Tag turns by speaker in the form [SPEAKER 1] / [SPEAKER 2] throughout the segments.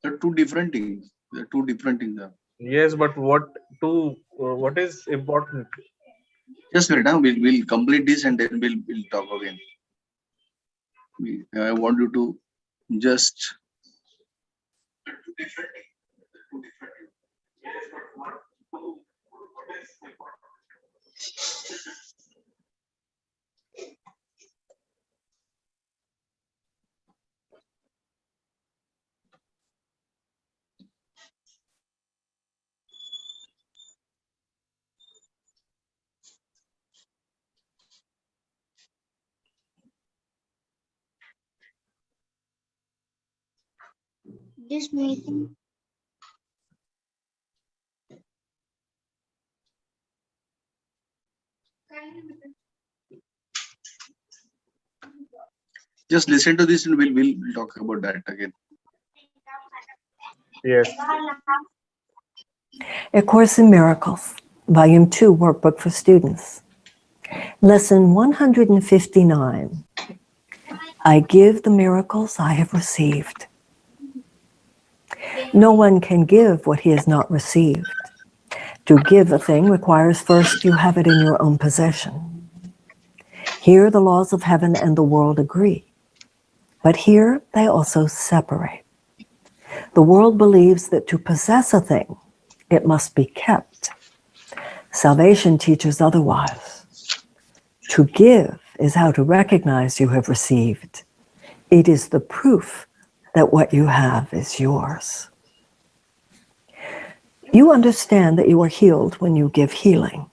[SPEAKER 1] They're two different things. They're two different things.
[SPEAKER 2] Yes, but what is important?
[SPEAKER 1] Just wait, huh? We'll complete this and then we'll talk again. I want you to just
[SPEAKER 3] This meeting.
[SPEAKER 1] just listen to this and we'll talk about that again.
[SPEAKER 2] Yes.
[SPEAKER 4] A Course in Miracles, Volume 2, Workbook for Students. Lesson 159. I give the miracles I have received. No one can give what he has not received. To give a thing requires first you have it in your own possession. Here the laws of heaven and the world agree, but here they also separate. The world believes that to possess a thing, it must be kept. Salvation teaches otherwise. To give is how to recognize you have received. It is the proof that what you have is yours. You understand that you are healed when you give healing.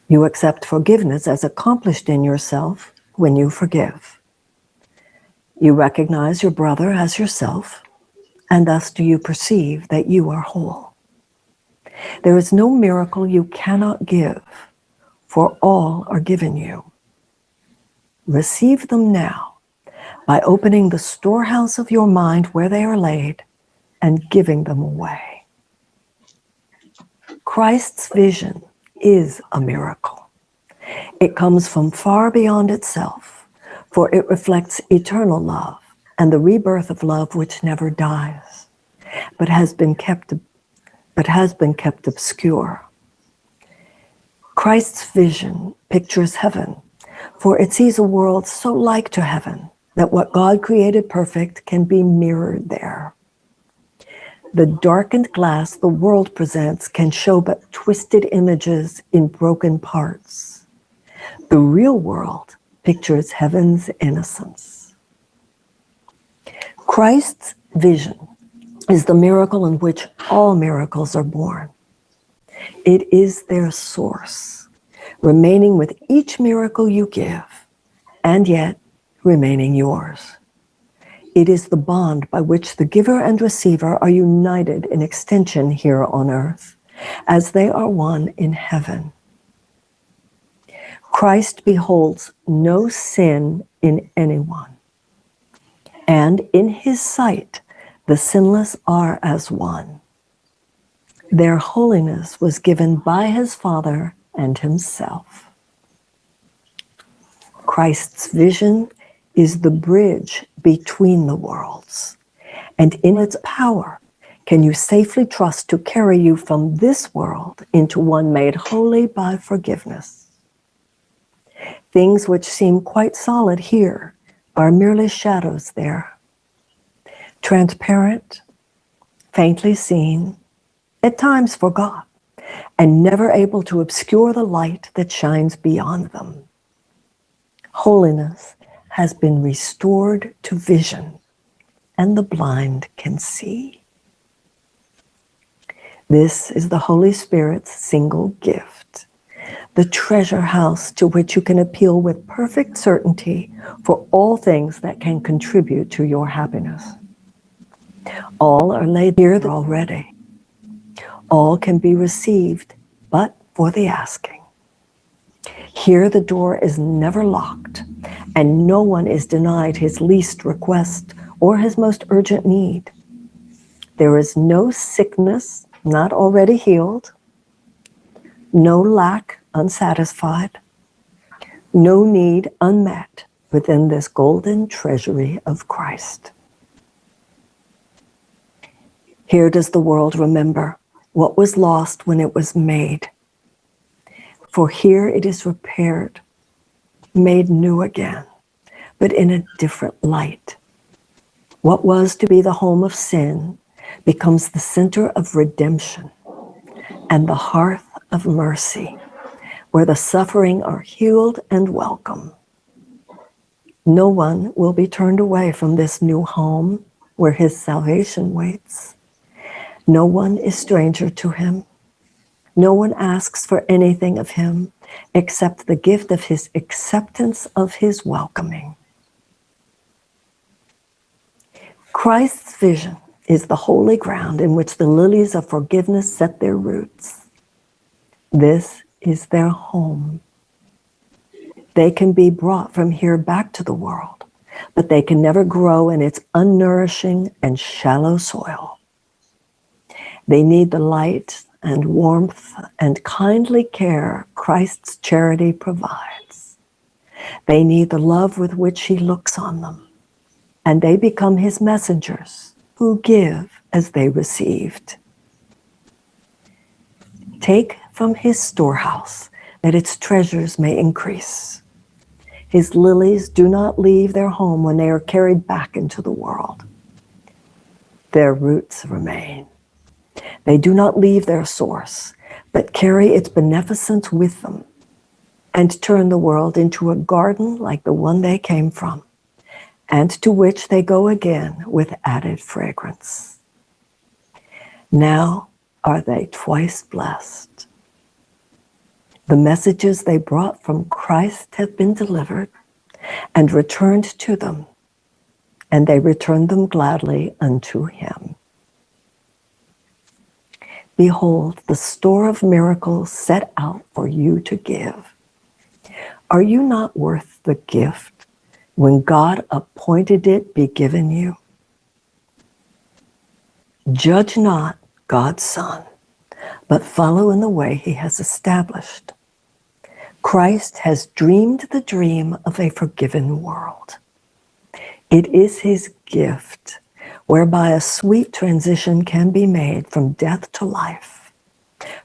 [SPEAKER 4] You accept forgiveness as accomplished in yourself when you forgive. You recognize your brother as yourself, and thus do you perceive that you are whole. There is no miracle you cannot give, for all are given you. Receive them now by opening the storehouse of your mind where they are laid and giving them away. Christ's vision is a miracle. It comes from far beyond itself, for it reflects eternal love and the rebirth of love which never dies, but has been kept obscure. Christ's vision pictures heaven, for it sees a world so like to heaven that what God created perfect can be mirrored there. The darkened glass the world presents can show but twisted images in broken parts. The real world pictures heaven's innocence. Christ's vision is the miracle in which all miracles are born. It is their source, remaining with each miracle you give, and yet remaining yours. It is the bond by which the giver and receiver are united in extension here on earth, as they are one in heaven. Christ beholds no sin in anyone, and in his sight, the sinless are as one. Their holiness was given by his Father and himself. Christ's vision is the bridge between the worlds, and in its power can you safely trust to carry you from this world into one made holy by forgiveness. Things which seem quite solid here are merely shadows there, transparent, faintly seen, at times forgot, and never able to obscure the light that shines beyond them. Holiness has been restored to vision, and the blind can see. This is the Holy Spirit's single gift, the treasure house to which you can appeal with perfect certainty for all things that can contribute to your happiness. All are laid here already. All can be received, but for the asking. Here the door is never locked, and no one is denied his least request or his most urgent need. There is no sickness not already healed, no lack unsatisfied, no need unmet within this golden treasury of Christ. Here does the world remember what was lost when it was made. For here it is repaired, made new again, but in a different light. What was to be the home of sin becomes the center of redemption and the hearth of mercy, where the suffering are healed and welcome. No one will be turned away from this new home where his salvation waits. No one is stranger to him. No one asks for anything of him except the gift of his acceptance of his welcoming. Christ's vision is the holy ground in which the lilies of forgiveness set their roots. This is their home. They can be brought from here back to the world, but they can never grow in its unnourishing and shallow soil. They need the light and warmth and kindly care Christ's charity provides. They need the love with which he looks on them, and they become his messengers who give as they received. Take from his storehouse that its treasures may increase. His lilies do not leave their home when they are carried back into the world. Their roots remain. They do not leave their source, but carry its beneficence with them and turn the world into a garden like the one they came from, and to which they go again with added fragrance. Now are they twice blessed. The messages they brought from Christ have been delivered and returned to them, and they returned them gladly unto him. Behold, the store of miracles set out for you to give. Are you not worth the gift when God appointed it be given you? Judge not God's Son, but follow in the way he has established. Christ has dreamed the dream of a forgiven world. It is his gift, whereby a sweet transition can be made from death to life,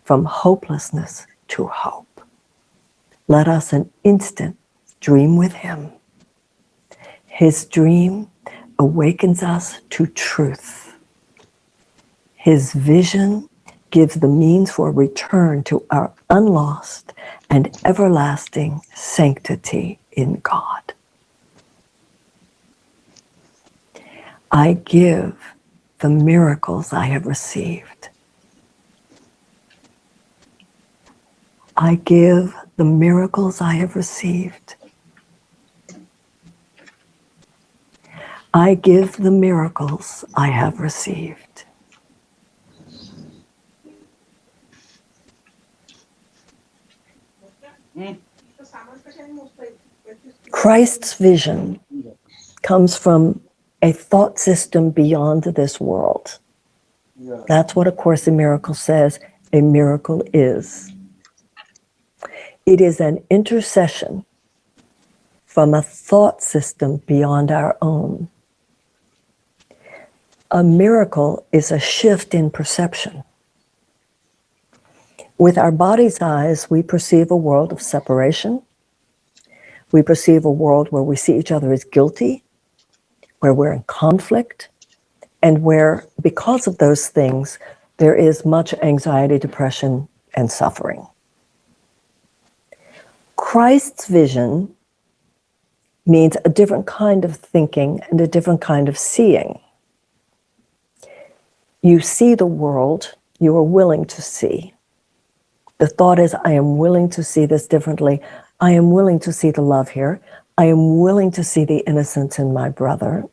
[SPEAKER 4] from hopelessness to hope. Let us an instant dream with him. His dream awakens us to truth. His vision gives the means for return to our unlost and everlasting sanctity in God. I give the miracles I have received. I give the miracles I have received. I give the miracles I have received. Christ's vision comes from a thought system beyond this world. That's what A Course in Miracles says a miracle is. It is an intercession from a thought system beyond our own. A miracle is a shift in perception. With our body's eyes, we perceive a world of separation. We perceive a world where we see each other as guilty, where we're in conflict, and where, because of those things, there is much anxiety, depression, and suffering. Christ's vision means a different kind of thinking and a different kind of seeing. You see the world you are willing to see. The thought is, I am willing to see this differently. I am willing to see the love here. I am willing to see the innocence in my brother.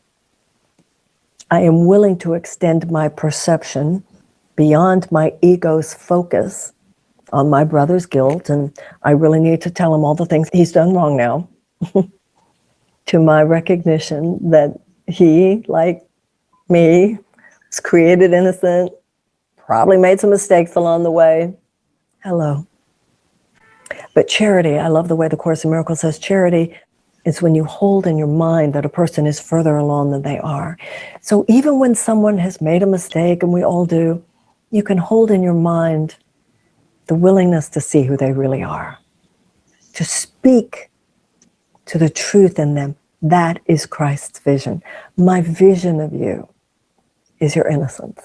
[SPEAKER 4] I am willing to extend my perception beyond my ego's focus on my brother's guilt, and I really need to tell him all the things he's done wrong now, to my recognition that he, like me, was created innocent, probably made some mistakes along the way. Hello. But charity, I love the way the Course in Miracles says charity It's when you hold in your mind that a person is further along than they are. So even when someone has made a mistake, and we all do, you can hold in your mind the willingness to see who they really are, to speak to the truth in them. That is Christ's vision. My vision of you is your innocence.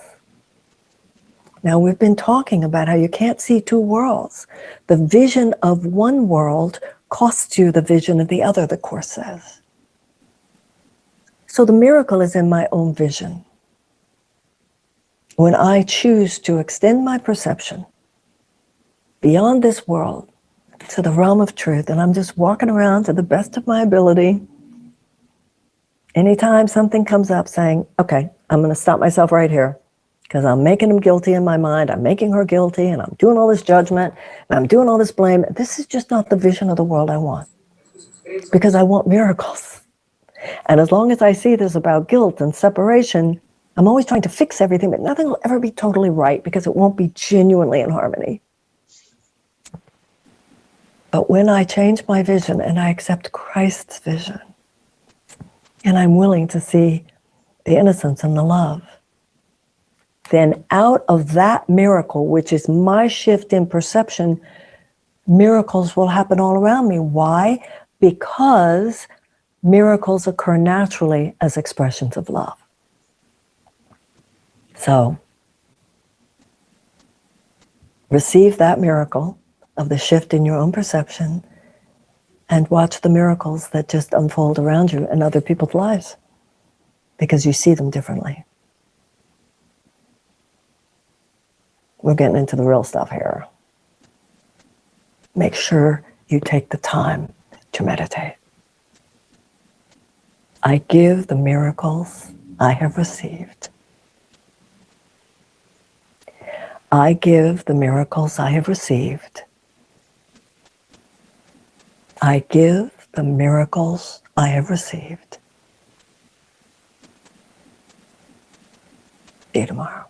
[SPEAKER 4] Now, we've been talking about how you can't see two worlds. The vision of one world costs you the vision of the other, the Course says. So the miracle is in my own vision. When I choose to extend my perception beyond this world to the realm of truth, and I'm just walking around to the best of my ability, anytime something comes up saying, okay, I'm going to stop myself right here, because I'm making him guilty in my mind, I'm making her guilty, and I'm doing all this judgment, and I'm doing all this blame. This is just not the vision of the world I want, because I want miracles. And as long as I see this about guilt and separation, I'm always trying to fix everything, but nothing will ever be totally right, because it won't be genuinely in harmony. But when I change my vision and I accept Christ's vision, and I'm willing to see the innocence and the love, then out of that miracle, which is my shift in perception, miracles will happen all around me. Why? Because miracles occur naturally as expressions of love. So, receive that miracle of the shift in your own perception and watch the miracles that just unfold around you in other people's lives, because you see them differently. We're getting into the real stuff here. Make sure you take the time to meditate. I give the miracles I have received. I give the miracles I have received. I give the miracles I have received. See you tomorrow.